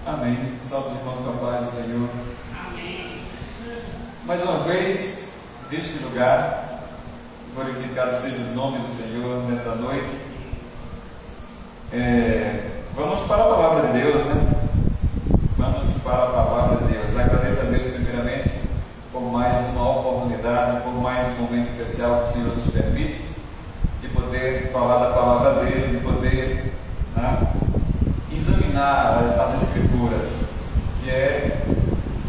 Amém. Salve os irmãos com a paz do Senhor. Amém. Mais uma vez, neste lugar, glorificado seja o nome do Senhor nesta noite. Vamos para a palavra de Deus, né? Vamos para a palavra de Deus. Agradeço a Deus primeiramente por mais uma oportunidade, por mais um momento especial que o Senhor nos permite de poder falar da palavra dele, de poder examinar as Escrituras, que é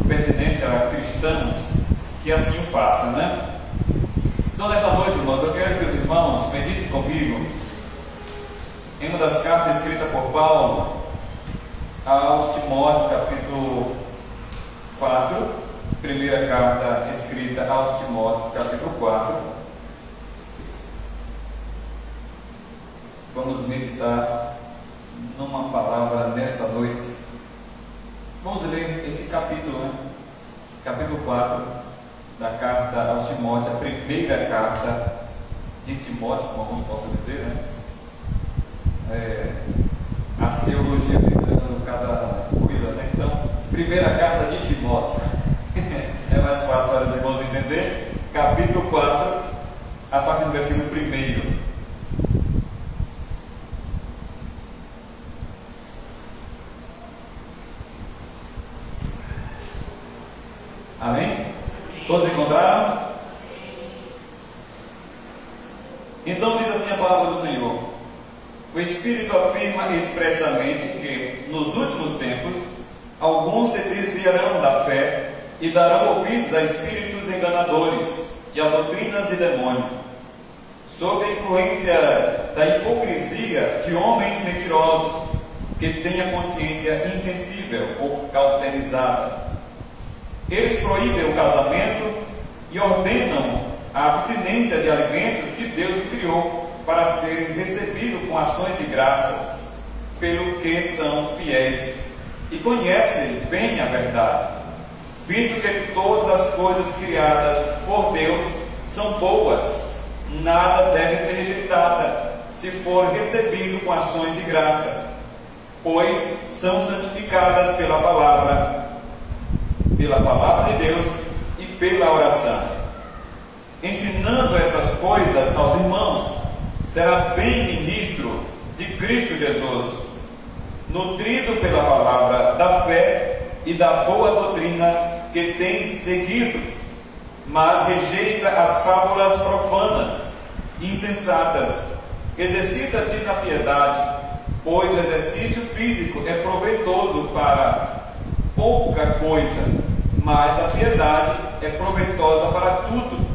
pertinente a cristãos que assim o façam, né? Então, nessa noite, irmãos, eu quero que os irmãos meditem comigo em uma das cartas escritas por Paulo aos Timóteo, capítulo 4, primeira carta escrita aos Timóteo, capítulo 4. Vamos meditar numa palavra nesta noite. Vamos ler esse capítulo, né? Capítulo 4 da carta aos Timóteo, a primeira carta de Timóteo, como alguns possam dizer, né? A teologia fica dando cada coisa, né? Então, primeira carta de Timóteo é mais fácil para os irmãos entender. Capítulo 4, a partir do versículo 1. Amém? Todos encontraram? Então diz assim a palavra do Senhor: o Espírito afirma expressamente que nos últimos tempos alguns se desviarão da fé e darão ouvidos a espíritos enganadores e a doutrinas de demônio, sob a influência da hipocrisia de homens mentirosos que têm a consciência insensível ou cauterizada. Eles proíbem o casamento e ordenam a abstinência de alimentos que Deus criou para serem recebidos com ações de graças, pelo que são fiéis e conhecem bem a verdade, visto que todas as coisas criadas por Deus são boas, nada deve ser rejeitada se for recebido com ações de graça, pois são santificadas pela palavra de Deus e pela oração. Ensinando estas coisas aos irmãos, será bem ministro de Cristo Jesus, nutrido pela palavra da fé e da boa doutrina que tens seguido, mas rejeita as fábulas profanas e insensatas. Exercita-te na piedade, pois o exercício físico é proveitoso para pouca coisa, mas a piedade é proveitosa para tudo,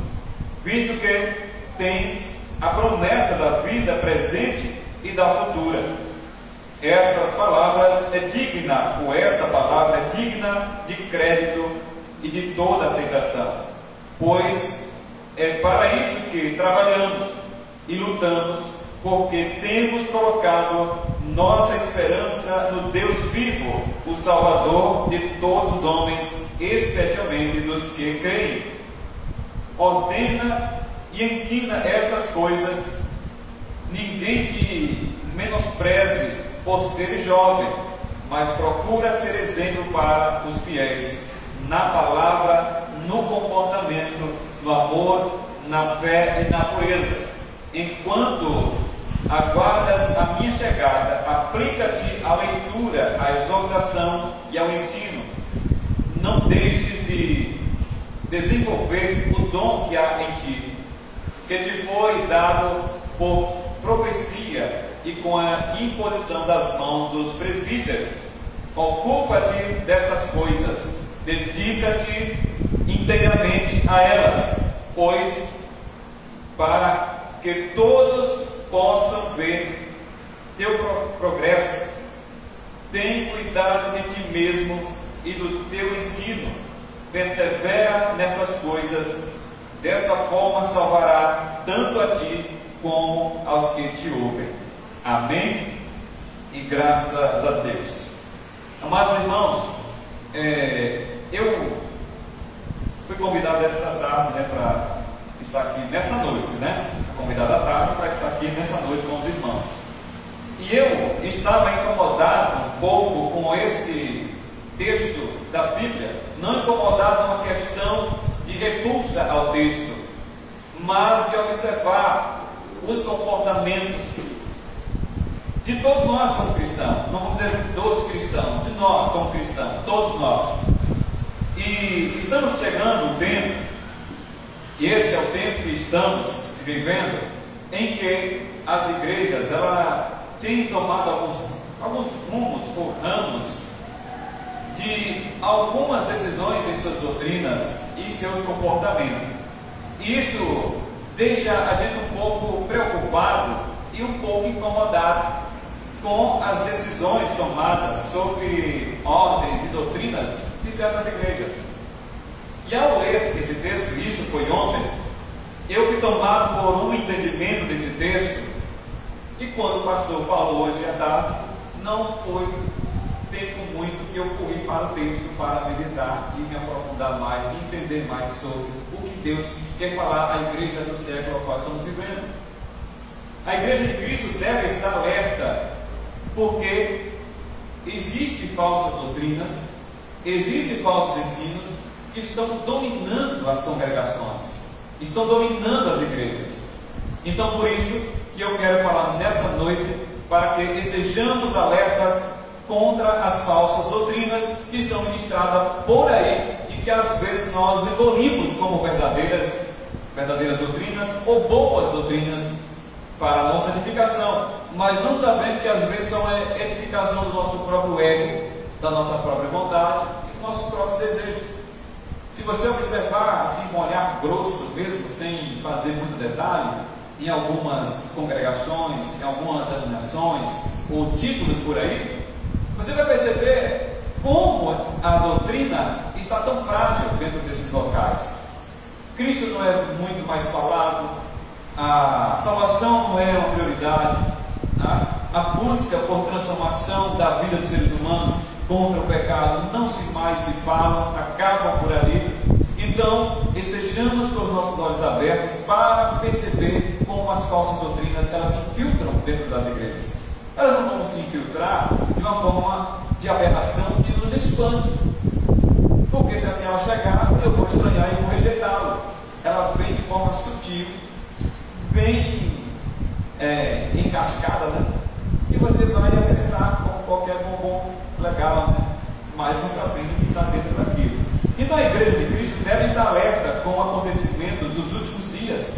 visto que tens a promessa da vida presente e da futura. Esta palavra é digna de crédito e de toda aceitação, pois é para isso que trabalhamos e lutamos, porque temos colocado nossa esperança no Deus vivo, o Salvador de todos os homens, especialmente dos que creem. Ordena e ensina estas coisas. Ninguém te menospreze por ser jovem, mas procura ser exemplo para os fiéis, na palavra, no comportamento, no amor, na fé e na pureza. Enquanto aguardas a minha chegada, aplica-te à leitura, à exortação e ao ensino. Não deixes de desenvolver o dom que há em ti, que te foi dado por profecia e com a imposição das mãos dos presbíteros. Ocupa-te dessas coisas, dedica-te inteiramente a elas, pois para que todos possam ver teu progresso, tem cuidado de ti mesmo e do teu ensino, persevera nessas coisas, desta forma salvará tanto a ti como aos que te ouvem. Amém? E graças a Deus. Amados irmãos, eu fui convidado essa tarde, para estar aqui nessa noite, convidado à tarde para estar aqui nessa noite com os irmãos. E eu estava incomodado um pouco com esse texto da Bíblia, não incomodado numa questão de repulsa ao texto, mas de observar os comportamentos de todos nós como cristãos. Não vamos dizer dos cristãos, de nós como cristãos, todos nós. E estamos chegando um tempo, e esse é o tempo que estamos vivendo, em que as igrejas têm tomado alguns rumos ou ramos de algumas decisões em suas doutrinas e seus comportamentos. Isso deixa a gente um pouco preocupado e um pouco incomodado com as decisões tomadas sobre ordens e doutrinas de certas igrejas. E ao ler esse texto, isso foi ontem, eu fui tomado por um entendimento desse texto, e quando o pastor falou hoje à tarde, não foi tempo muito que eu corri para o texto para meditar e me aprofundar mais, e entender mais sobre o que Deus quer falar à igreja do século ao qual estamos vivendo. A igreja de Cristo deve estar alerta, porque existem falsas doutrinas, existem falsos ensinos que estão dominando as congregações, estão dominando as igrejas. Então, por isso que eu quero falar nesta noite, para que estejamos alertas contra as falsas doutrinas que são ministradas por aí e que às vezes nós engolimos como verdadeiras doutrinas ou boas doutrinas para a nossa edificação, mas não sabendo que às vezes são a edificação do nosso próprio ego, da nossa própria vontade e dos nossos próprios desejos. Se você observar assim com um olhar grosso mesmo, sem fazer muito detalhe, em algumas congregações, em algumas denominações ou títulos por aí, você vai perceber como a doutrina está tão frágil dentro desses locais. Cristo não é muito mais falado, a salvação não é uma prioridade, a busca por transformação da vida dos seres humanos contra o pecado não mais se fala, acabam por ali. Então, estejamos com os nossos olhos abertos para perceber como as falsas doutrinas elas se infiltram dentro das igrejas. Elas não vão se infiltrar de uma forma de aberração que nos espante, porque se assim ela chegar, eu vou estranhar e vou rejeitá-la. Ela vem de forma sutil, bem encascada, né? Que você vai acertar com qualquer bombom legal, né? Mas não sabendo o que está dentro daquilo. Então a igreja de Cristo deve estar alerta com o acontecimento dos últimos dias,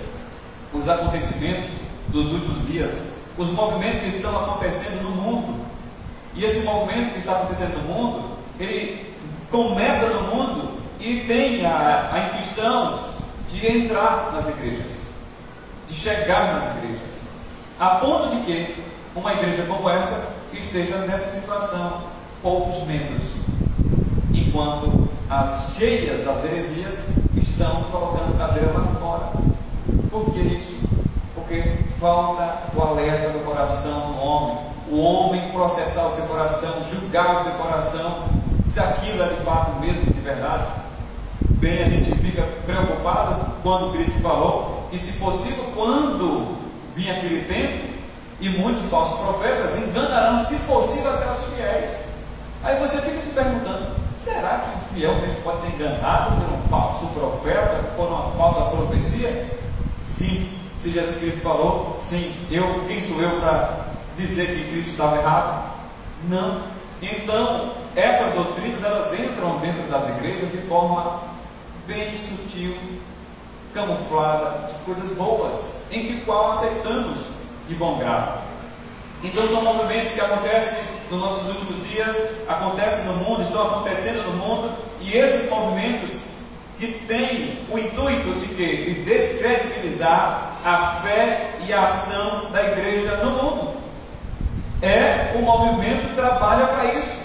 os acontecimentos dos últimos dias, os movimentos que estão acontecendo no mundo. E esse movimento que está acontecendo no mundo, ele começa no mundo e tem a intuição de entrar nas igrejas, de chegar nas igrejas, a ponto de que uma igreja como essa esteja nessa situação, poucos membros, enquanto as cheias das heresias estão colocando cadeira lá fora. Por que isso? Porque falta o alerta do coração do homem, o homem processar o seu coração, julgar o seu coração, se aquilo é de fato mesmo de verdade. Bem, a gente fica preocupado quando Cristo falou que, se possível, quando vir aquele tempo, e muitos falsos profetas enganarão, se possível, até os fiéis. Aí você fica se perguntando: será que o fiel mesmo pode ser enganado por um falso profeta, por uma falsa profecia? Sim, se Jesus Cristo falou, sim. Quem sou eu para dizer que Cristo estava errado? Não. Então, essas doutrinas, elas entram dentro das igrejas de forma bem sutil, camuflada, de coisas boas, em que qual aceitamos de bom grado. Então são movimentos que acontecem nos nossos últimos dias, acontecem no mundo, estão acontecendo no mundo, e esses movimentos que têm o intuito de quê? De descredibilizar a fé e a ação da igreja no mundo. O movimento que trabalha para isso.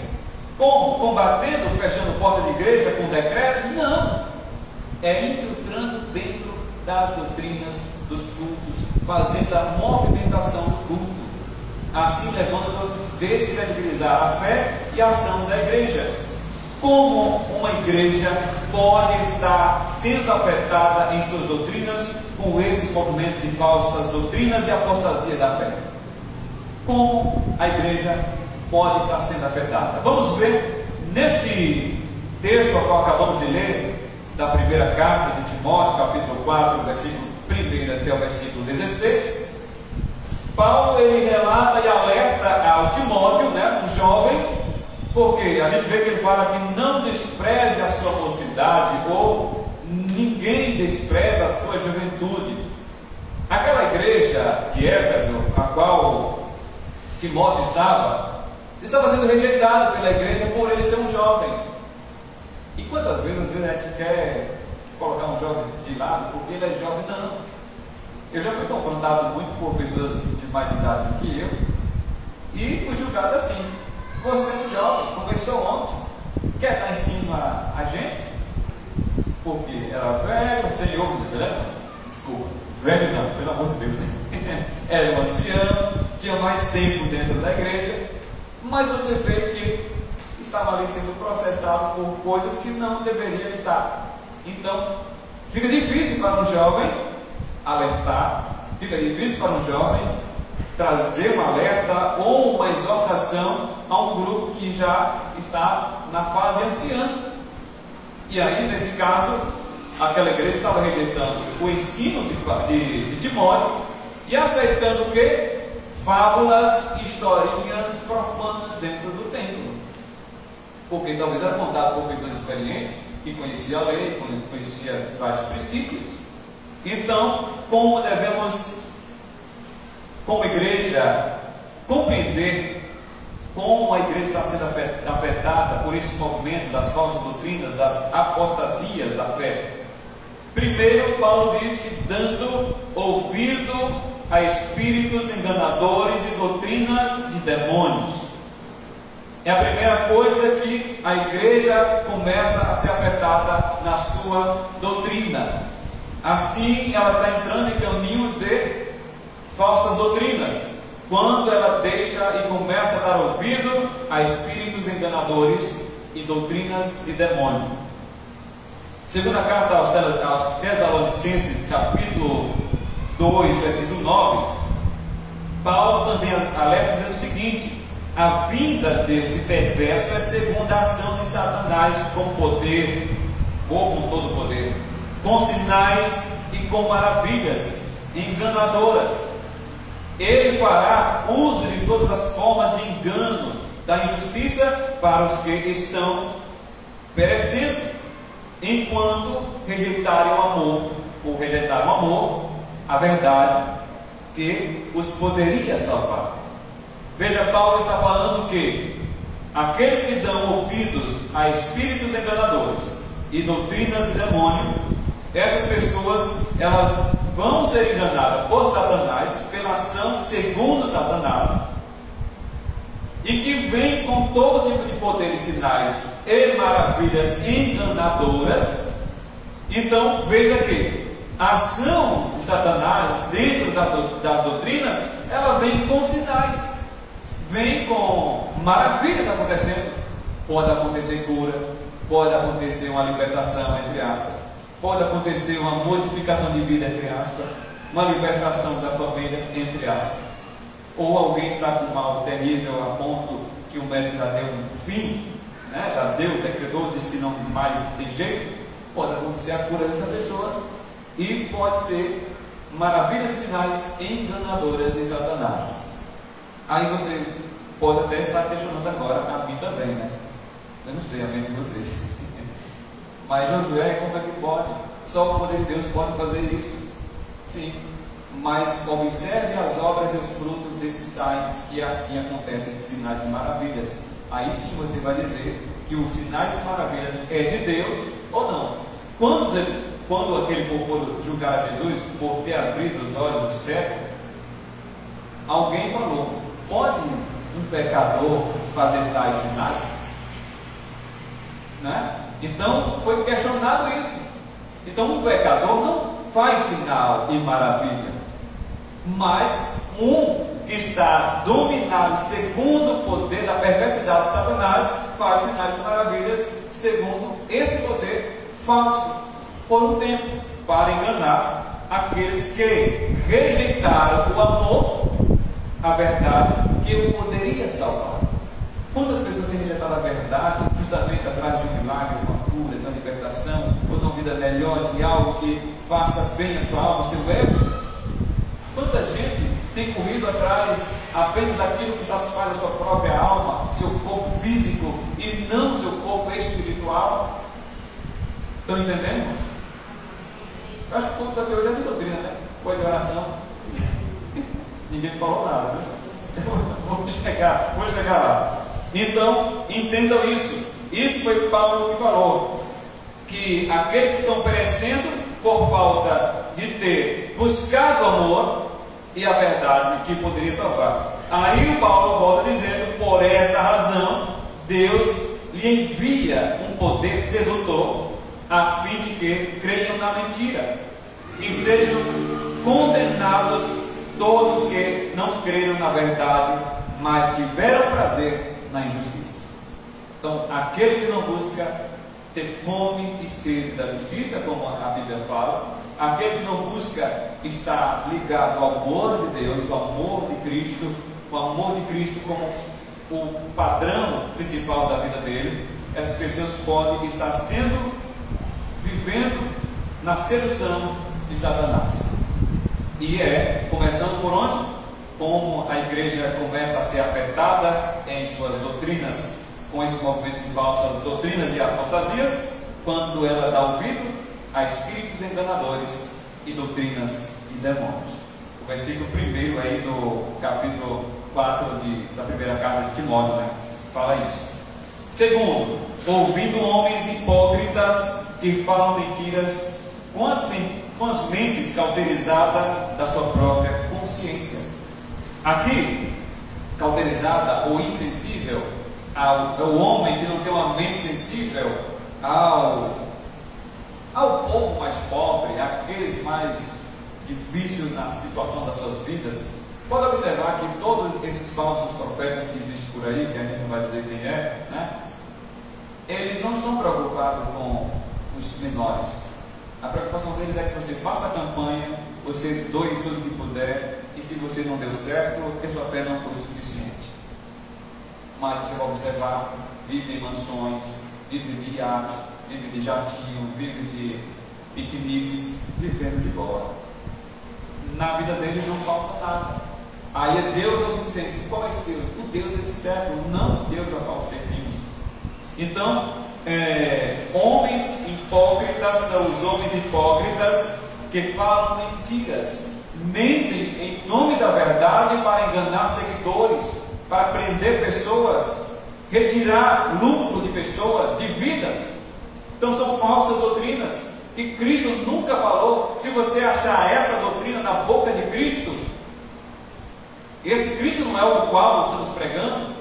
Como? Combatendo, fechando porta de igreja com decretos? Não. É infiltrando dentro das doutrinas dos cultos, fazendo a movimentação do culto, assim levando a descredibilizar a fé e a ação da igreja. Como uma igreja pode estar sendo afetada em suas doutrinas com esses movimentos de falsas doutrinas e apostasia da fé? Como a igreja pode estar sendo afetada? Vamos ver Neste texto a qual acabamos de ler, da primeira carta de Timóteo, capítulo 4, versículo 1 até o versículo 16, Paulo ele relata e alerta ao Timóteo, né, um jovem, porque a gente vê que ele fala que não despreze a sua mocidade, ou ninguém despreza a tua juventude. Aquela igreja de Éfeso, a qual Timóteo estava sendo rejeitada pela igreja por ele ser um jovem. E quantas vezes, às vezes a gente quer colocar um jovem de lado porque ele é jovem? Não. Eu já fui confrontado muito por pessoas de mais idade do que eu e fui julgado assim: você é um jovem, começou ontem, quer estar em cima a gente? Porque era velho, senhor, desculpa, velho não, pelo amor de Deus, era um ancião, tinha mais tempo dentro da igreja, mas você vê que estava ali sendo processado por coisas que não deveria estar. Então, fica difícil para um jovem alertar, fica difícil para um jovem trazer um alerta ou uma exortação a um grupo que já está na fase anciã. E aí, nesse caso, aquela igreja estava rejeitando o ensino de Timóteo e aceitando o que? Fábulas, historinhas profanas dentro do templo. Porque talvez era contado por pessoas experientes, que conhecia a lei, conhecia vários princípios. Então, como devemos, como igreja, compreender como a igreja está sendo afetada por esses movimentos das falsas doutrinas, das apostasias da fé? Primeiro, Paulo diz que dando ouvido a espíritos enganadores e doutrinas de demônios. É a primeira coisa que a igreja começa a ser afetada na sua doutrina. Assim, ela está entrando em caminho de falsas doutrinas, quando ela deixa e começa a dar ouvido a espíritos enganadores e doutrinas de demônio. Segunda carta aos Tessalonicenses, capítulo 2, versículo 9, Paulo também alerta dizendo o seguinte: a vinda desse perverso é segundo a ação de Satanás com poder, ou com todo poder, com sinais e com maravilhas enganadoras. Ele fará uso de todas as formas de engano, da injustiça para os que estão perecendo, enquanto rejeitarem o amor, ou rejeitaram o amor, a verdade que os poderia salvar. Veja, Paulo está falando que aqueles que dão ouvidos a espíritos enganadores e doutrinas de demônio, essas pessoas, elas vão ser enganadas por Satanás, pela ação segundo Satanás, e que vem com todo tipo de poder e sinais e maravilhas enganadoras. Então, veja que a ação de Satanás dentro das doutrinas, ela vem com sinais, vem com maravilhas acontecendo. Pode acontecer cura, pode acontecer uma libertação, entre aspas, pode acontecer uma modificação de vida, entre aspas, uma libertação da família, entre aspas, ou alguém está com um mal terrível a ponto que o médico já deu um fim, né? Já deu, decretou, disse que não mais tem jeito. Pode acontecer a cura dessa pessoa, e pode ser maravilhas e sinais enganadoras de Satanás. Aí você pode até estar questionando agora, a mim também, né? Eu não sei a mente de vocês. Mas Josué, como é que pode? Só o poder de Deus pode fazer isso. Sim, mas observe as obras e os frutos desses tais, que assim acontecem esses sinais e maravilhas. Aí sim você vai dizer que os sinais e maravilhas é de Deus ou não. Quando aquele povo for julgar a Jesus por ter abrido os olhos do cego, alguém falou: pode um pecador fazer tais sinais? Né? Então foi questionado isso. Então um pecador não faz sinal e maravilha, mas um que está dominado segundo o poder da perversidade de Satanás faz sinais e maravilhas segundo esse poder falso, por um tempo, para enganar aqueles que rejeitaram o amor, a verdade que o poderia salvar. Quantas pessoas têm rejeitado a verdade justamente atrás de um milagre, de uma cura, de uma libertação, ou de uma vida melhor, de algo que faça bem a sua alma, o seu ego? Quanta gente tem corrido atrás apenas daquilo que satisfaz a sua própria alma, o seu corpo físico e não o seu corpo espiritual? Estão entendendo, irmãos? Eu acho que o ponto até hoje é de doutrina, né? Foi de oração. Ninguém falou nada, né? Vou chegar lá. Então, entendam isso. Isso foi Paulo que falou, que aqueles que estão perecendo por falta de ter buscado o amor e a verdade que poderia salvar. Aí o Paulo volta dizendo: por essa razão Deus lhe envia um poder sedutor, a fim de que creiam na mentira e sejam condenados todos que não creram na verdade, mas tiveram prazer na injustiça. Então, aquele que não busca ter fome e sede da justiça, como a Bíblia fala, aquele que não busca estar ligado ao amor de Deus, ao amor de Cristo, o amor de Cristo como o padrão principal da vida dele, essas pessoas podem estar vivendo na sedução de Satanás. E começando por onde? Como a igreja começa a ser afetada em suas doutrinas, com esse movimento de falsas doutrinas e apostasias, quando ela dá ouvido a espíritos enganadores e doutrinas de demônios. O versículo 1 aí do capítulo 4 da primeira carta de Timóteo, né, fala isso. Segundo, ouvindo homens hipócritas que falam mentiras com as mentes cauterizadas da sua própria consciência. Aqui, cauterizada ou insensível ao homem que não tem uma mente sensível ao povo mais pobre, aqueles mais difíceis na situação das suas vidas. Pode observar que todos esses falsos profetas que existem por aí, que a gente não vai dizer quem é, né? Eles não estão preocupados com os menores. A preocupação deles é que você faça a campanha, você doe tudo que puder, e se você não deu certo, porque sua fé não foi o suficiente. Mas você vai observar, vive em mansões, vive de iate, vive de jatinho, vive de piqueniques, vivendo de boa. Na vida deles não falta nada. Aí é Deus é o suficiente. E qual é esse Deus? O Deus desse século, não o Deus ao qual servimos. Então, homens hipócritas são os homens hipócritas que falam mentiras, mentem em nome da verdade para enganar seguidores, para prender pessoas, retirar lucro de pessoas, de vidas. Então são falsas doutrinas que Cristo nunca falou. Se você achar essa doutrina na boca de Cristo, esse Cristo não é o qual nós estamos pregando,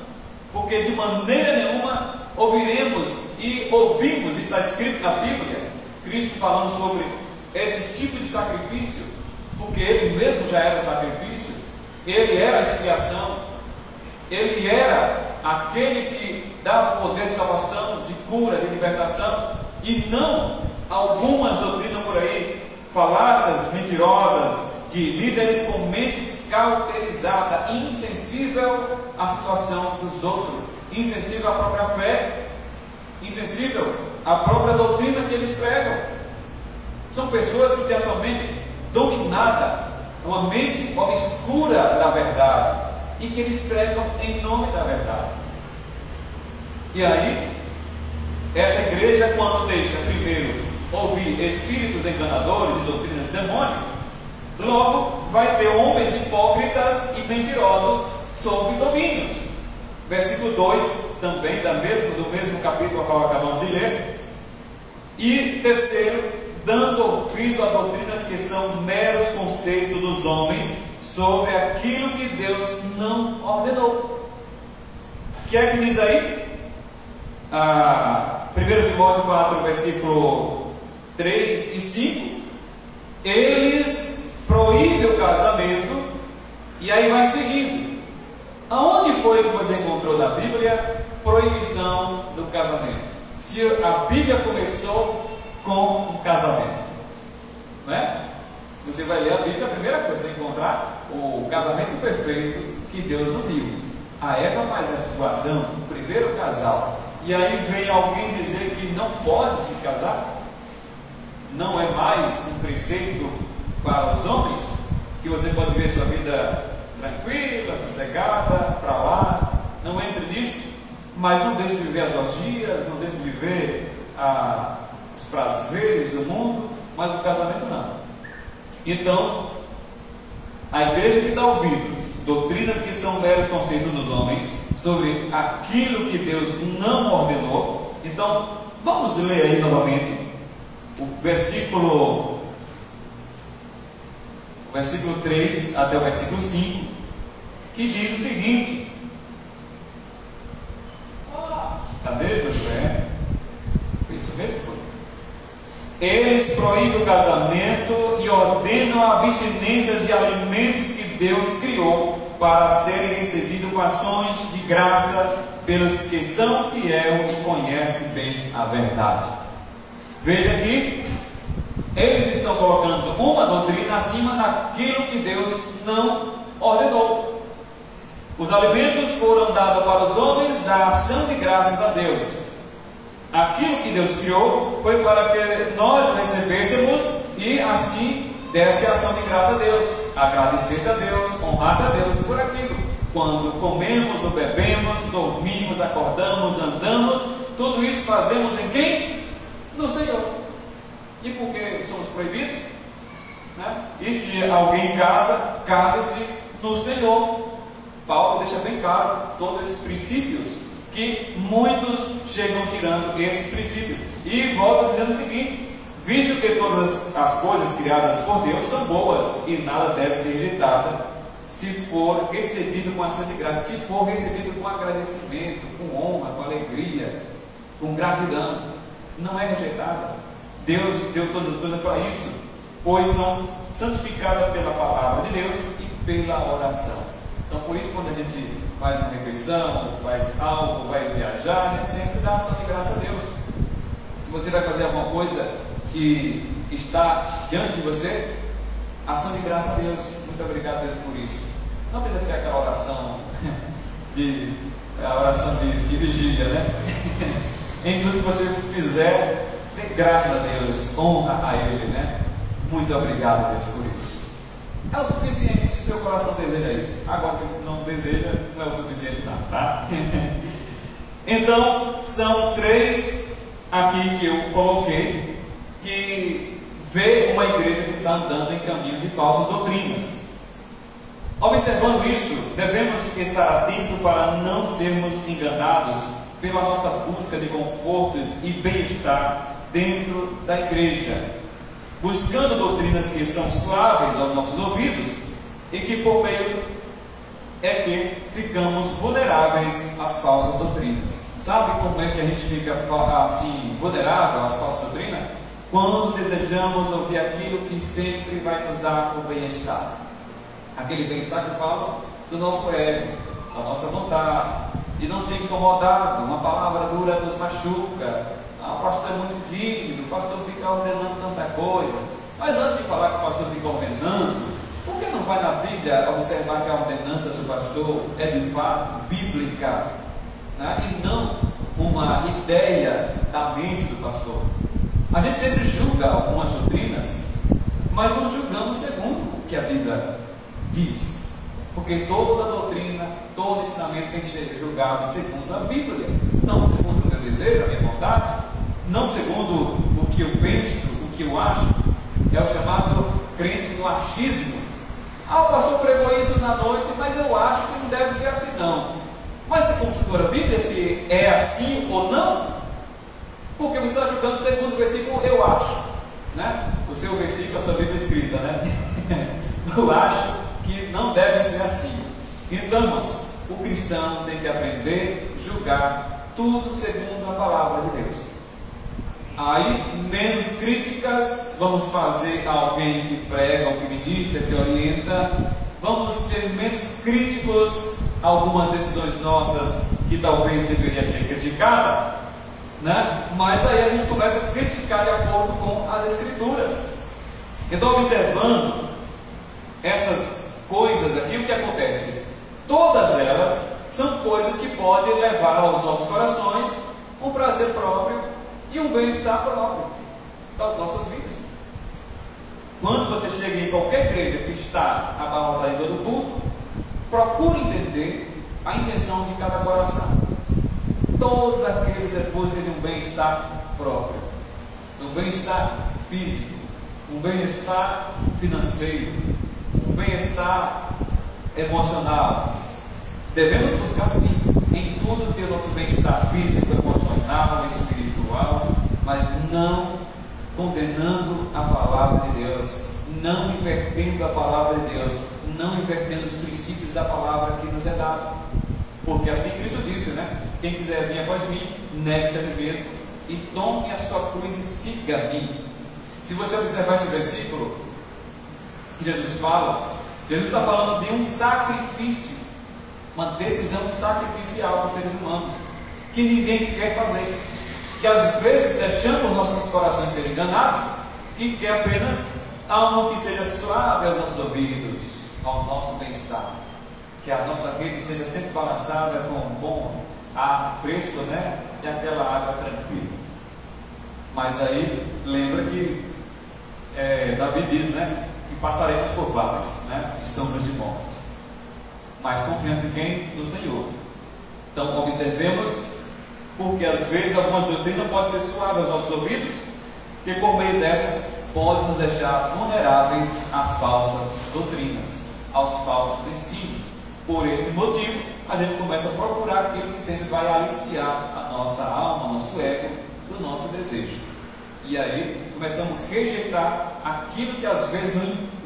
porque de maneira nenhuma ouviremos e ouvimos, está escrito na Bíblia, Cristo falando sobre esse tipo de sacrifício, porque Ele mesmo já era o sacrifício, Ele era a expiação, Ele era aquele que dava poder de salvação, de cura, de libertação, e não algumas doutrinas por aí, falácias mentirosas, de líderes com mentes cauterizadas, insensível à situação dos outros, insensível à própria fé, insensível à própria doutrina que eles pregam. São pessoas que têm a sua mente dominada, uma mente obscura da verdade, e que eles pregam em nome da verdade. E aí, essa igreja, quando deixa primeiro ouvir espíritos enganadores e doutrinas demônicas, logo vai ter homens hipócritas e mentirosos sob domínios. Versículo 2, também do mesmo capítulo ao qual acabamos de ler. E terceiro, dando ouvido a doutrinas que são meros conceitos dos homens sobre aquilo que Deus não ordenou. O que é que diz aí? 1 Timóteo 4, versículo 3 e 5. Eles proíbem o casamento, e aí vai seguindo. Aonde foi que você encontrou na Bíblia proibição do casamento? Se a Bíblia começou com um casamento, né? Você vai ler a Bíblia, a primeira coisa que vai encontrar o casamento perfeito que Deus uniu. A Eva mais o Adão, o primeiro casal, e aí vem alguém dizer que não pode se casar, não é mais um preceito para os homens, que você pode viver sua vida tranquila, sossegada, para lá, não entre nisso, mas não deixe de viver as orgias, não deixe de viver os prazeres do mundo, mas o casamento não. Então, a igreja que está ouvindo doutrinas que são meros conceitos dos homens sobre aquilo que Deus não ordenou, então vamos ler aí novamente o versículo 3 até o versículo 5, que diz o seguinte: cadê Josué? Foi isso mesmo? Foi. Eles proíbem o casamento e ordenam a abstinência de alimentos que Deus criou para serem recebidos com ações de graça pelos que são fiel e conhecem bem a verdade. Veja que eles estão colocando uma doutrina acima daquilo que Deus não ordenou. Os alimentos foram dados para os homens da ação de graças a Deus. Aquilo que Deus criou foi para que nós recebêssemos e assim desse a ação de graça a Deus, agradecesse a Deus, honrasse a Deus por aquilo. Quando comemos ou bebemos, dormimos, acordamos, andamos, tudo isso fazemos em quem? No Senhor. E por que somos proibidos? Né? E se alguém casa, casa-se no Senhor. Paulo deixa bem claro todos esses princípios, que muitos chegam tirando esses princípios. E volta dizendo o seguinte: visto que todas as coisas criadas por Deus são boas e nada deve ser rejeitado, se for recebido com ações de graça, se for recebido com agradecimento, com honra, com alegria, com gratidão, não é rejeitada. Deus deu todas as coisas para isso, pois são santificadas pela palavra de Deus e pela oração. Então, por isso, quando a gente faz uma refeição, faz algo, vai viajar, a gente sempre dá ação de graça a Deus. Se você vai fazer alguma coisa que está diante de você, ação de graça a Deus. Muito obrigado, Deus, por isso. Não precisa ser aquela oração de vigília, né? Em tudo que você fizer, dê graças a Deus, honra a Ele, né? Muito obrigado, Deus, por isso. É o suficiente se o seu coração deseja isso. Agora, se não deseja, não é o suficiente não, tá? Então, são 3 aqui que eu coloquei, que vê uma igreja que está andando em caminho de falsas doutrinas. Observando isso, devemos estar atentos para não sermos enganados pela nossa busca de confortos e bem-estar dentro da igreja, buscando doutrinas que são suaves aos nossos ouvidos e que por meio é que ficamos vulneráveis às falsas doutrinas. Sabe como é que a gente fica assim vulnerável às falsas doutrinas? Quando desejamos ouvir aquilo que sempre vai nos dar o bem-estar. Aquele bem-estar que fala do nosso ego, da nossa vontade, de não ser incomodado. Uma palavra dura nos machuca. O pastor é muito rígido, o pastor fica ordenando tanta coisa. Mas antes de falar que o pastor fica ordenando, por que não vai na Bíblia observar se a ordenança do pastor é de fato bíblica, né? E não uma ideia da mente do pastor? A gente sempre julga algumas doutrinas, mas não julgamos segundo o que a Bíblia diz, porque toda doutrina, todo ensinamento tem que ser julgado segundo a Bíblia, não segundo o meu desejo, a minha vontade, não segundo o que eu penso, o que eu acho. É o chamado crente no achismo. O pastor pregou isso na noite, mas eu acho que não deve ser assim não. Mas se consultou a Bíblia se é assim ou não, porque você está julgando segundo o versículo eu acho, né? O seu versículo, a sua Bíblia escrita, né? Eu acho que não deve ser assim. Então, o cristão tem que aprender a julgar tudo segundo a palavra de Deus. Aí, menos críticas vamos fazer a alguém que prega, ou que ministra, que orienta. Vamos ser menos críticos a algumas decisões nossas que talvez deveria ser criticada, né? Mas aí a gente começa a criticar de acordo com as Escrituras. Então, observando essas coisas aqui, o que acontece? Todas elas são coisas que podem levar aos nossos corações um prazer próprio e um bem-estar próprio das nossas vidas. Quando você chega em qualquer igreja que está abarrotada em todo culto, procure entender a intenção de cada coração. Todos aqueles buscam de um bem-estar próprio, um bem-estar físico, um bem-estar financeiro, um bem-estar emocional. Devemos buscar sim, em tudo ter o nosso bem-estar físico, emocional, espiritual, mas não condenando a palavra de Deus, não invertendo a palavra de Deus, não invertendo os princípios da palavra que nos é dada. Porque assim Cristo disse, né? Quem quiser vir após mim, negue-se a si mesmo e tome a sua cruz e siga-me. Se você observar esse versículo que Jesus fala, Jesus está falando de um sacrifício, uma decisão sacrificial dos seres humanos, que ninguém quer fazer, que às vezes deixamos nossos corações serem enganados, que quer apenas algo que seja suave aos nossos ouvidos, ao nosso bem-estar, que a nossa rede seja sempre balançada com um bom ar fresco, né? E aquela água tranquila. Mas aí, lembra que Davi diz, né? Que passaremos por vales, né? E sombras de morte. Mas confiança em quem? No Senhor. Então, observemos, porque às vezes algumas doutrinas podem ser suaves aos nossos ouvidos, que por meio dessas pode nos deixar vulneráveis às falsas doutrinas, aos falsos ensinos. Por esse motivo, a gente começa a procurar aquilo que sempre vai aliciar a nossa alma, nosso ego, o nosso desejo. E aí começamos a rejeitar aquilo que às vezes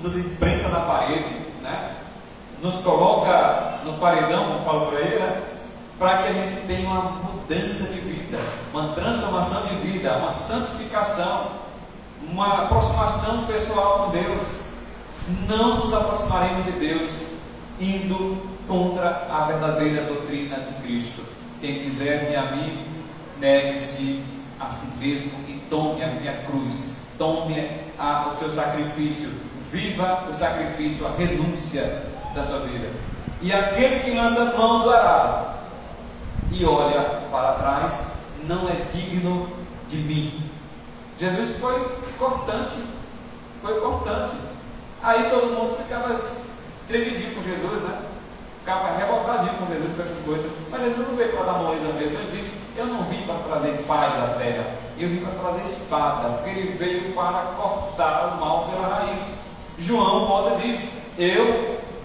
nos imprensa na parede, né? Nos coloca no paredão, como falo para ele, né? Para que a gente tenha uma mudança de vida, uma transformação de vida, uma santificação, uma aproximação pessoal com Deus. Não nos aproximaremos de Deus indo contra a verdadeira doutrina de Cristo. Quem quiser vir a mim, negue-se a si mesmo e tome a minha cruz, tome o seu sacrifício, viva o sacrifício, a renúncia da sua vida. E aquele que lança mão do arado e olha para trás, não é digno de mim. Jesus foi cortante. Aí todo mundo ficava tremidinho com Jesus, né? Ficava revoltadinho com Jesus com essas coisas. Mas Jesus não veio para dar moleza mesmo. Ele disse: eu não vim para trazer paz à terra, eu vim para trazer espada, porque ele veio para cortar o mal pela raiz. João volta e diz: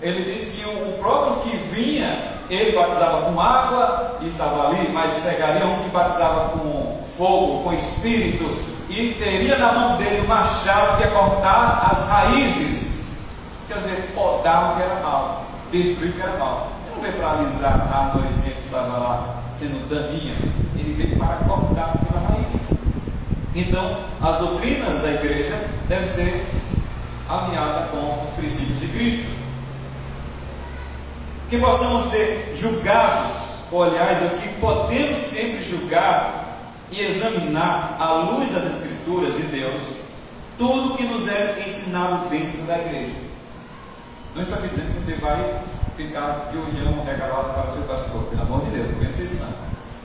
ele disse que o próprio que vinha, ele batizava com água e estava ali, mas chegaria um que batizava com fogo, com espírito, e teria na mão dele o machado que ia cortar as raízes. Quer dizer, podar o que era mal, destruir o que era mal. Ele não veio para alisar a árvorezinha que estava lá sendo daninha, ele veio para cortar pela raiz. Então, as doutrinas da igreja devem ser alinhadas com os princípios de Cristo. Que possamos ser julgados, ou aliás, o que podemos sempre julgar e examinar à luz das Escrituras de Deus, tudo que nos é ensinado dentro da igreja. Não estou aqui dizendo que você vai ficar de olhão regalado para o seu pastor, pelo amor de Deus, não pense isso não.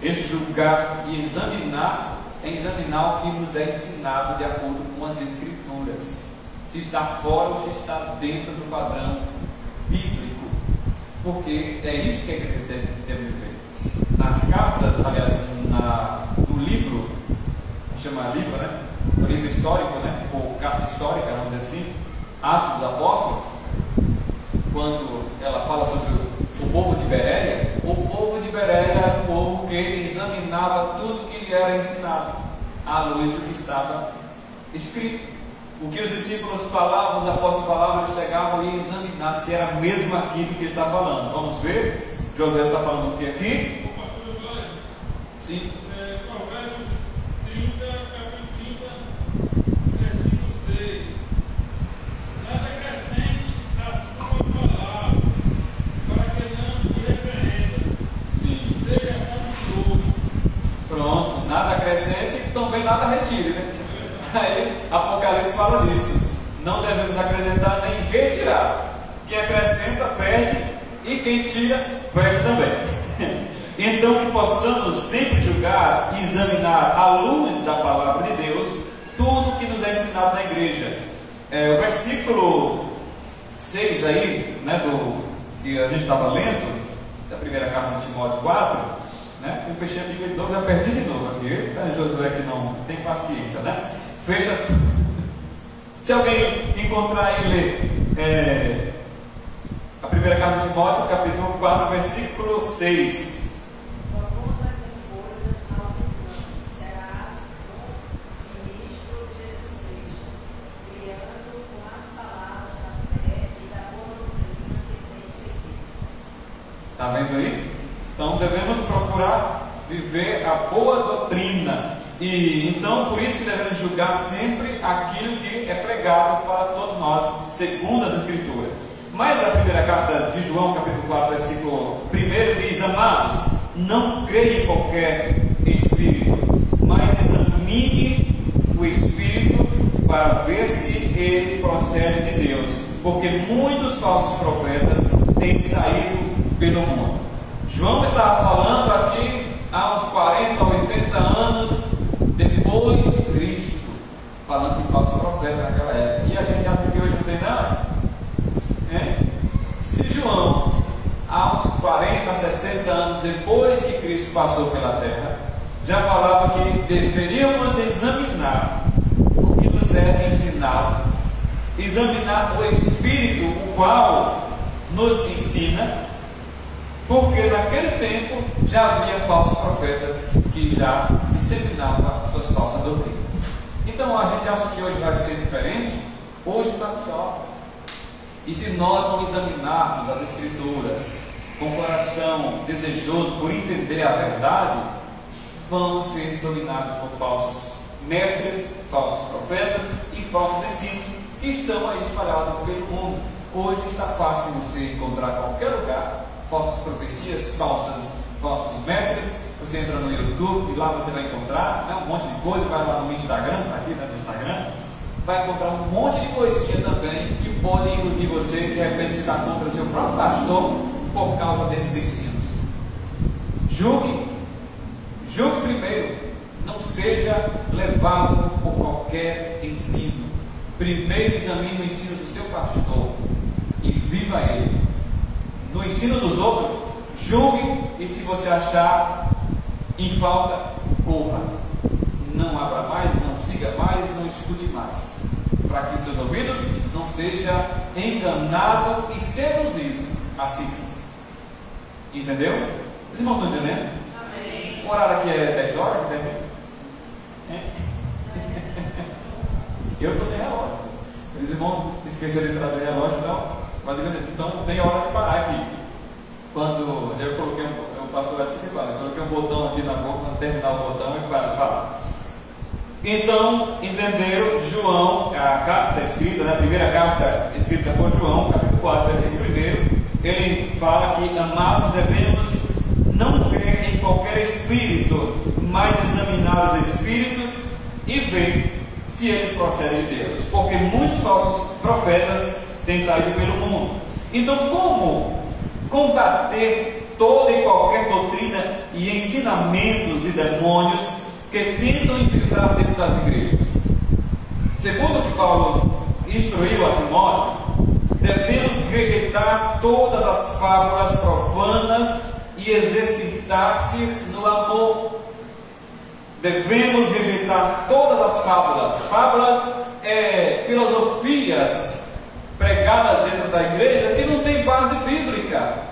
Esse julgar e examinar é examinar o que nos é ensinado de acordo com as Escrituras, se está fora ou se está dentro do padrão bíblico. Porque é isso que a igreja deve viver. Nas cartas, aliás, no livro, chama livro, né? O livro histórico, né? Ou carta histórica, vamos dizer assim, Atos dos Apóstolos, quando ela fala sobre o povo de Bereia, o povo de Bereia era um povo que examinava tudo que lhe era ensinado, à luz do que estava escrito. O que os discípulos falavam, os apóstolos falavam, eles chegavam e iam examinar se era mesmo aquilo que ele estava falando. Vamos ver? José está falando o que aqui? Sim. Provérbios 30, capítulo 30, versículo 6. Nada acrescente a sua palavra, para que não te repreenda. Sim. Seja ambicioso. Pronto, nada acrescente e também nada retire, né? Aí Apocalipse fala disso. Não devemos acrescentar nem retirar. Quem acrescenta perde, e quem tira perde também. Então que possamos sempre julgar e examinar à luz da palavra de Deus tudo que nos é ensinado na igreja. O versículo 6 aí, né, que a gente estava lendo, da primeira carta de Timóteo 4, né? Eu fechei a Bíblia de novo, já perdi de novo aqui. Tá, Josué que não tem paciência, né? Fecha tudo. Se alguém encontrar e ler a primeira carta de Timóteo, capítulo 4, versículo 6. Propondo essas coisas aos irmãos, serás bom ministro de Jesus Cristo, criando com as palavras da fé e da boa doutrina que tem seguido. Está vendo aí? Então devemos procurar viver a boa doutrina. E então por isso que devemos julgar sempre aquilo que é pregado para todos nós, segundo as Escrituras. Mas a primeira carta de João, capítulo 4, versículo 1 diz: amados, não creia em qualquer espírito, mas examine o espírito para ver se ele procede de Deus, porque muitos falsos profetas têm saído pelo mundo. João estava falando aqui há uns 40 ou 80 anos depois de Cristo, falando de falsos profetas naquela época. E a gente acha que hoje não tem nada? Se João, há uns 40, 60 anos depois que Cristo passou pela terra, já falava que deveríamos examinar o que nos é ensinado, examinar o Espírito, o qual nos ensina, porque naquele tempo já havia falsos profetas que já disseminavam suas falsas doutrinas. Então a gente acha que hoje vai ser diferente? Hoje está pior. E se nós não examinarmos as Escrituras com o coração desejoso por entender a verdade, vamos ser dominados por falsos mestres, falsos profetas e falsos ensinos que estão aí espalhados pelo mundo. Hoje está fácil de você encontrar em qualquer lugar falsas profecias, falsos mestres. Você entra no YouTube e lá você vai encontrar, né, um monte de coisa. Vai lá no Instagram, aqui, né, no Instagram, vai encontrar um monte de coisinha também que podem iludir você. De repente você está contra o seu próprio pastor por causa desses ensinos. Julgue primeiro, não seja levado por qualquer ensino. Primeiro examine o ensino do seu pastor e viva ele. No ensino dos outros, julgue, e se você achar em falta, corra. Não abra mais, não siga mais, não escute mais, para que os seus ouvidos não seja enganado e seduzido assim. Entendeu? Os irmãos estão entendendo? Amém. O horário aqui é 10 horas? Eu estou sem relógio. Os irmãos esqueceram de trazer relógio, então tem hora de parar aqui. Quando eu coloquei o pastor disse que fala, eu coloquei um botão aqui na boca, quando terminar o botão, eu fala. Então, entenderam? João, a carta escrita, na primeira carta escrita por João, capítulo 4, versículo 1, ele fala que, amados, devemos não crer em qualquer espírito, mas examinar os espíritos e ver se eles procedem de Deus, porque muitos falsos profetas têm saído pelo mundo. Então, como combater toda e qualquer doutrina e ensinamentos de demônios que tentam infiltrar dentro das igrejas? Segundo o que Paulo instruiu a Timóteo, devemos rejeitar todas as fábulas profanas e exercitar-se no amor. Devemos rejeitar todas as fábulas. Fábulas filosofias pregadas dentro da igreja que não tem base bíblica.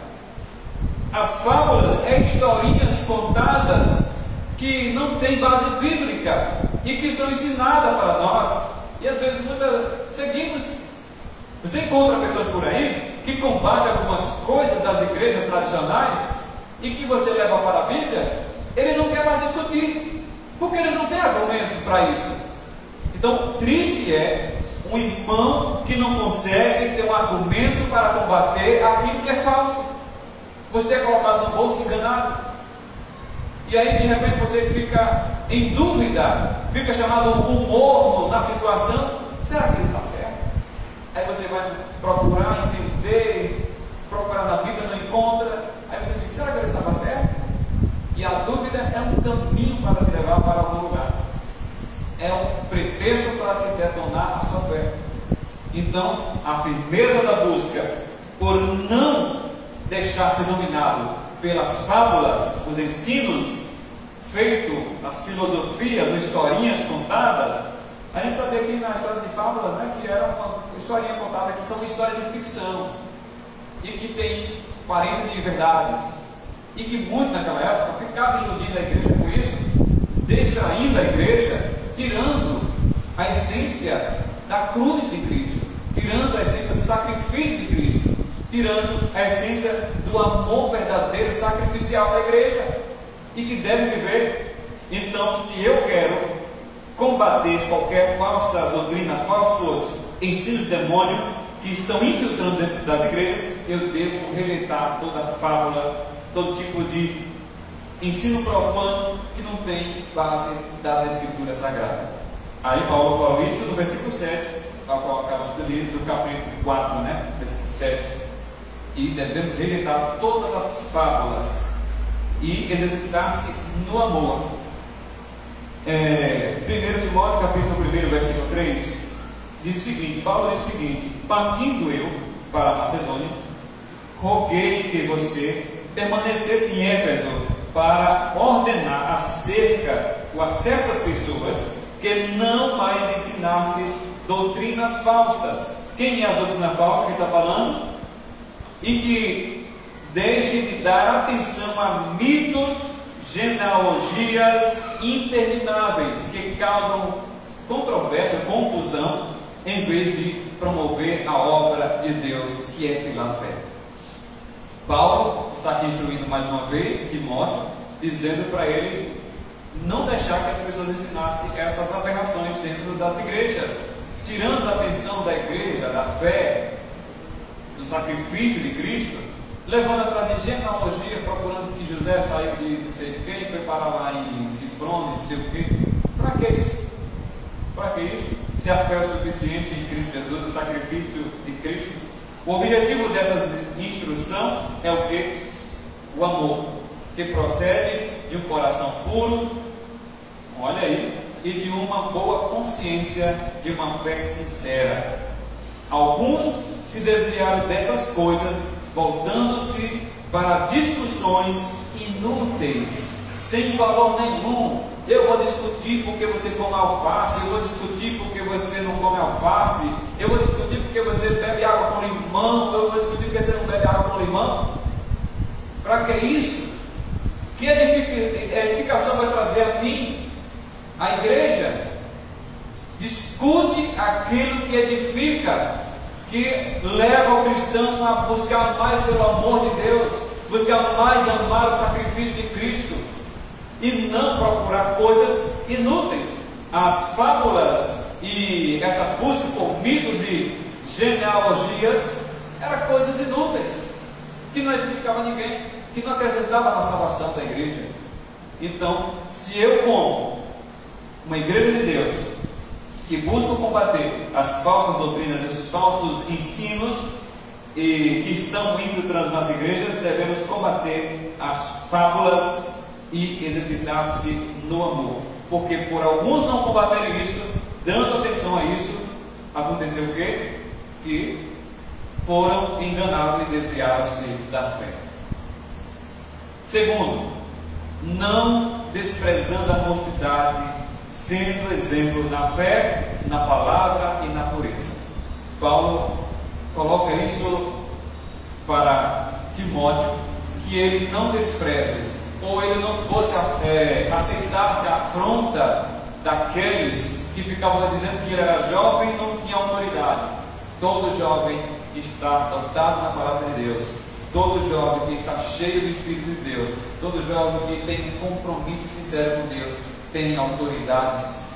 As fábulas historinhas contadas que não tem base bíblica e que são ensinadas para nós. E às vezes seguimos. Você encontra pessoas por aí que combatem algumas coisas das igrejas tradicionais e que você leva para a Bíblia, ele não quer mais discutir, porque eles não têm argumento para isso. Então, triste é um irmão que não consegue ter um argumento para combater aquilo que é falso. Você é colocado no bolso enganado, e aí de repente você fica em dúvida, fica chamado um morno na situação. Será que ele está certo? Aí você vai procurar entender, procurar na Bíblia, não encontra. Aí você fica, será que ele estava certo? Então, a firmeza da busca por não deixar ser dominado pelas fábulas, os ensinos feitos, as filosofias, as historinhas contadas. A gente sabia aqui na história de fábulas, né, que era uma historinha contada, que são histórias de ficção e que tem aparência de verdades, e que muitos naquela época ficavam iludindo a igreja com isso, distraindo a igreja, tirando a essência da cruz de Cristo, tirando a essência do sacrifício de Cristo, tirando a essência do amor verdadeiro sacrificial da igreja, e que deve viver. Então, se eu quero combater qualquer falsa doutrina, falsos ensinos de demônio que estão infiltrando dentro das igrejas, eu devo rejeitar toda fábula, todo tipo de ensino profano que não tem base das Escrituras Sagradas. Aí Paulo falou isso no versículo 7, ao qual acabamos de ler, do capítulo 4, né? Versículo 7. E devemos rejeitar todas as fábulas e exercitar-se no amor. 1 Timóteo capítulo 1, versículo 3, diz o seguinte: Paulo diz o seguinte: partindo eu para a Macedônia, roguei que você permanecesse em Éfeso para ordenar acerca a certas pessoas que não mais ensinasse doutrinas falsas. Quem é a doutrina falsa que está falando? E que deixe de dar atenção a mitos, genealogias intermináveis que causam controvérsia, confusão, em vez de promover a obra de Deus, que é pela fé. Paulo está aqui instruindo mais uma vez Timóteo, dizendo para ele não deixar que as pessoas ensinassem essas aberrações dentro das igrejas, tirando a atenção da igreja, da fé, do sacrifício de Cristo, levando atrás de genealogia, procurando que José saiu de não sei de quem, foi parar lá em Cifrone, não sei o quê. Para que isso? Para que isso? Se a fé é o suficiente em Cristo Jesus, o sacrifício de Cristo. O objetivo dessa instrução é o que? O amor, que procede de um coração puro, olha aí, e de uma boa consciência, de uma fé sincera. Alguns se desviaram dessas coisas, voltando-se para discussões inúteis, sem valor nenhum. Eu vou discutir porque você come alface, eu vou discutir porque você não come alface, eu vou discutir porque você bebe água com limão, eu vou discutir porque você não bebe água com limão. Para que isso? Que edificação vai trazer a mim? A igreja? Discute aquilo que edifica, que leva o cristão a buscar mais pelo amor de Deus, buscar mais amar o sacrifício de Cristo, e não procurar coisas inúteis. As fábulas e essa busca por mitos e genealogias eram coisas inúteis, que não edificava ninguém, que não acrescentava na salvação da igreja. Então, se eu, como uma igreja de Deus, que busca combater as falsas doutrinas, os falsos ensinos e que estão infiltrando nas igrejas, devemos combater as fábulas e exercitar-se no amor, porque por alguns não combaterem isso, dando atenção a isso, aconteceu o quê? Que foram enganados e desviados-se da fé. Segundo, não desprezando a mocidade, sendo exemplo na fé, na palavra e na pureza. Paulo coloca isso para Timóteo, que ele não despreze, ou ele não fosse aceitasse a afronta daqueles que ficavam dizendo que ele era jovem e não tinha autoridade. Todo jovem que está dotado na palavra de Deus, todo jovem que está cheio do Espírito de Deus, todo jovem que tem um compromisso sincero com Deus, tem autoridades.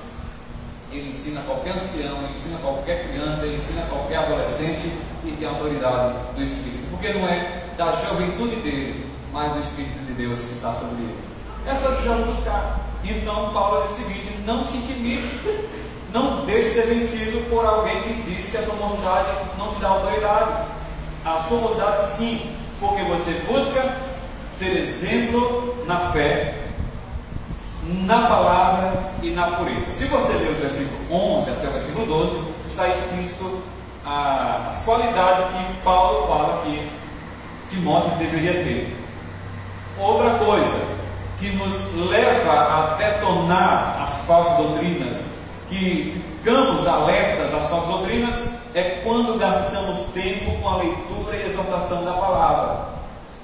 Ele ensina qualquer ancião, ele ensina qualquer criança, ele ensina qualquer adolescente, e tem autoridade do Espírito, porque não é da juventude dele, mas do Espírito de Deus que está sobre ele. É só se já buscar. Então Paulo diz o seguinte: não se intimide, não deixe ser vencido por alguém que diz que a sua mocidade não te dá autoridade. A sua mocidade sim, porque você busca ser exemplo na fé, na palavra e na pureza. Se você ler os versículos 11 até o versículo 12, está explícito as qualidades que Paulo fala que Timóteo deveria ter. Outra coisa que nos leva a detonar as falsas doutrinas, que ficamos alertas às falsas doutrinas, é quando gastamos tempo com a leitura e exortação da palavra.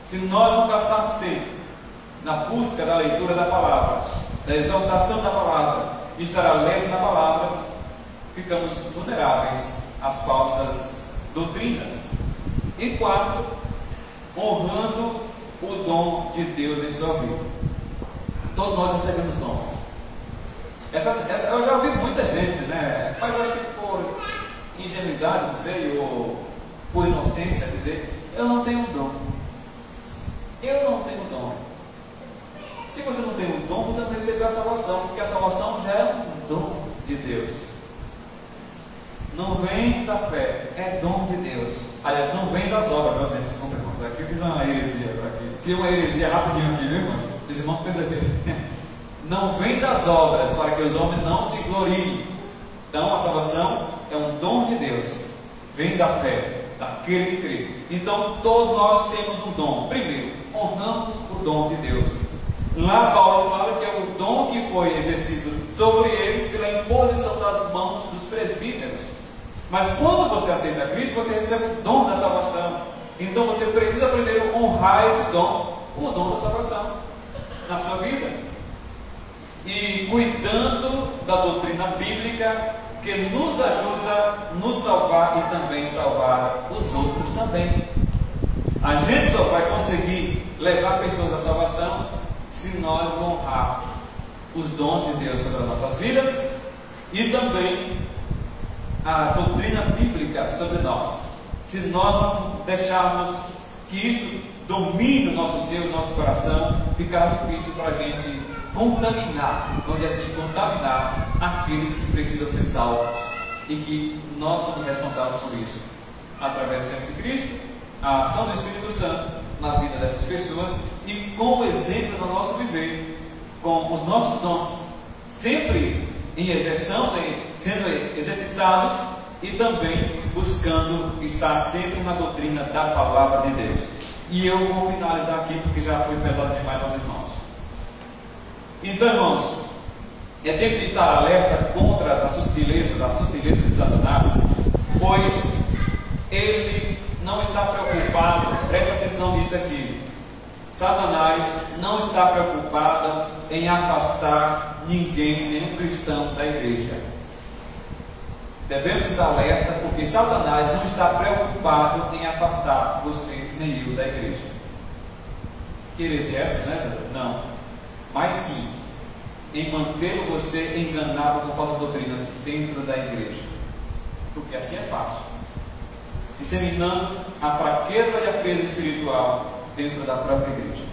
Se nós não gastarmos tempo na busca da leitura da palavra, da exortação da palavra, de estar alerta na palavra, ficamos vulneráveis às falsas doutrinas. E quarto, honrando o dom de Deus em sua vida. Todos nós recebemos dons. Eu já ouvi muita gente, né? Mas acho que por ingenuidade, não sei, ou por inocência, dizer: eu não tenho dom. Eu não tenho dom. Se você não tem um dom, você não recebeu a salvação, porque a salvação já é um dom de Deus. Não vem da fé, é dom de Deus. Aliás, não vem das obras. Meu Deus, desculpa, irmãos. Aqui eu fiz uma heresia. Criei uma heresia rapidinho aqui, viu, irmãos? Os irmãos perceberam. Não vem das obras, para que os homens não se gloriem. Então, a salvação é um dom de Deus. Vem da fé, daquele que crê. Então, todos nós temos um dom. Primeiro, honramos o dom de Deus. Lá Paulo fala que é o dom que foi exercido sobre eles pela imposição das mãos dos presbíteros. Mas quando você aceita Cristo, você recebe o dom da salvação. Então você precisa primeiro honrar esse dom, o dom da salvação, na sua vida. E cuidando da doutrina bíblica, que nos ajuda a nos salvar e também salvar os outros também. A gente só vai conseguir levar pessoas à salvação se nós honrar os dons de Deus sobre as nossas vidas e também a doutrina bíblica sobre nós. Se nós não deixarmos que isso domine o nosso ser, o nosso coração, ficará difícil para a gente contaminar, vamos dizer assim, contaminar aqueles que precisam ser salvos e que nós somos responsáveis por isso, através do sangue de Cristo, a ação do Espírito Santo na vida dessas pessoas e com o exemplo do nosso viver, com os nossos dons sempre em exerção, sendo exercitados e também buscando estar sempre na doutrina da palavra de Deus. E eu vou finalizar aqui porque já foi pesado demais aos irmãos. Então, irmãos, é tempo de estar alerta contra as sutilezas de Satanás, pois ele não está preocupado, preste atenção nisso aqui. Satanás não está preocupado em afastar ninguém, nenhum cristão da igreja. Devemos estar alerta porque Satanás não está preocupado em afastar você nem eu da igreja. Que heresia é essa, né, Jesus? Não. Mas sim, em manter você enganado com falsas doutrinas dentro da igreja. Porque assim é fácil. Disseminando a fraqueza e a frieza espiritual dentro da própria igreja.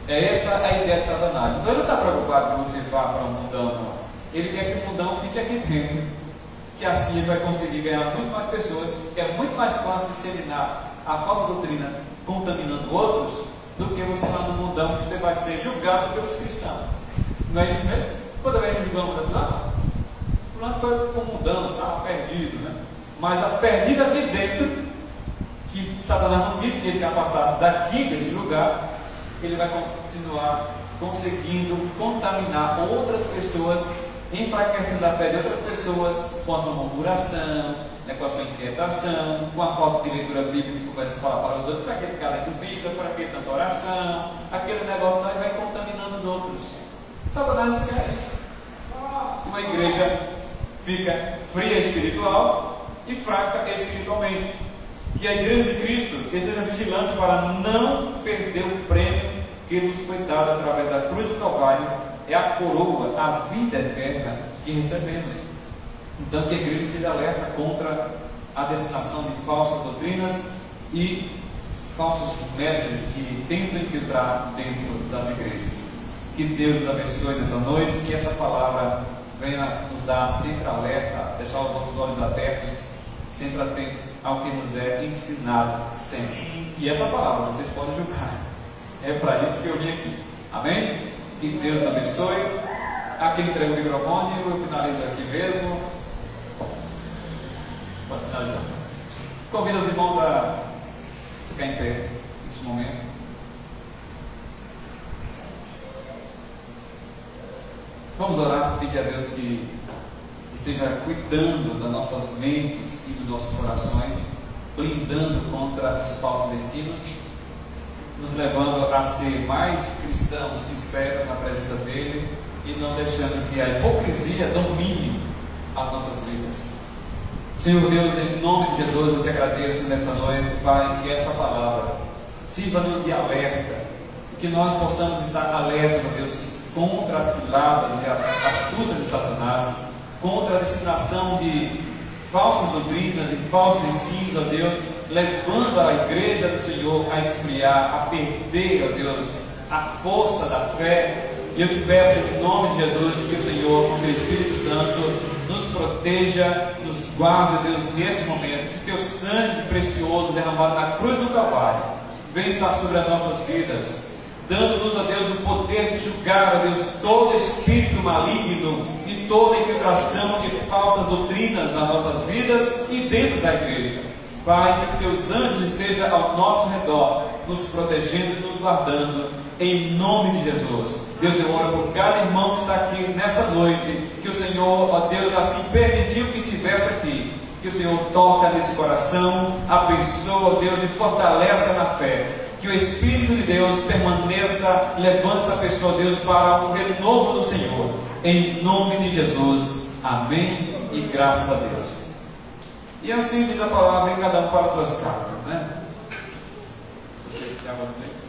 É essa a ideia de Satanás. Então ele não está preocupado que você vá para um mundão, não. Ele quer que o mundão fique aqui dentro, que assim ele vai conseguir ganhar muito mais pessoas. É muito mais fácil disseminar a falsa doutrina contaminando outros do que você lá no mundão, que você vai ser julgado pelos cristãos. Não é isso mesmo? Toda vez que julgamos fulano foi para o mundão, estava perdido, né? Mas a perdida aqui dentro, que Satanás não quis que ele se afastasse daqui, desse lugar, ele vai continuar conseguindo contaminar outras pessoas, enfraquecendo a fé de outras pessoas com a sua murmuração, né, com a sua inquietação, com a falta de leitura bíblica, que começa a falar para os outros: para que ficar lendo Bíblia, para que tanta oração, aquele negócio lá, e vai contaminando os outros. Satanás quer isso. Uma igreja fica fria espiritual e fraca espiritualmente. Que a igreja de Cristo esteja vigilante para não perder o prêmio que nos foi dado através da cruz do Calvário, é a coroa, a vida eterna que recebemos. Então que a igreja esteja alerta contra a destinação de falsas doutrinas e falsos mestres que tentam infiltrar dentro das igrejas. Que Deus nos abençoe nessa noite, que essa palavra venha nos dar sempre alerta, deixar os nossos olhos abertos, sempre atentos ao que nos é ensinado sempre. E essa palavra vocês podem julgar, é para isso que eu vim aqui. Amém? Que Deus nos abençoe. Aqui entrega o microfone, eu finalizo aqui mesmo. Pode finalizar. Convido os irmãos a ficar em pé neste momento. Vamos orar, pedir a Deus que esteja cuidando das nossas mentes e dos nossos corações, blindando contra os falsos ensinos, nos levando a ser mais cristãos sinceros na presença dEle e não deixando que a hipocrisia domine as nossas vidas. Senhor Deus, em nome de Jesus, eu te agradeço nessa noite, Pai, que esta palavra sirva-nos de alerta, que nós possamos estar alertas, ó Deus, contra as ciladas e as astúcias de Satanás, contra a disseminação de falsas doutrinas e falsos ensinos, ó Deus, levando a igreja do Senhor a esfriar, a perder, ó Deus, a força da fé. E eu te peço em nome de Jesus que o Senhor, com o teu Espírito Santo, nos proteja, nos guarde, ó Deus, nesse momento, que o teu sangue precioso derramado na cruz do Calvário venha estar sobre as nossas vidas, dando-nos, ó Deus, o poder de julgar, ó Deus, todo espírito maligno e toda infiltração de falsas doutrinas nas nossas vidas e dentro da igreja. Pai, que teus anjos estejam ao nosso redor, nos protegendo e nos guardando, em nome de Jesus. Deus, eu oro por cada irmão que está aqui nessa noite, que o Senhor, ó Deus, assim permitiu que estivesse aqui, que o Senhor toca nesse coração, abençoa, Deus, e fortalece na fé. Que o Espírito de Deus permaneça, levando essa pessoa, Deus, para o renovo do Senhor, em nome de Jesus, amém e graças a Deus. E assim diz a palavra em cada um para as suas casas, né? Você quer dizer?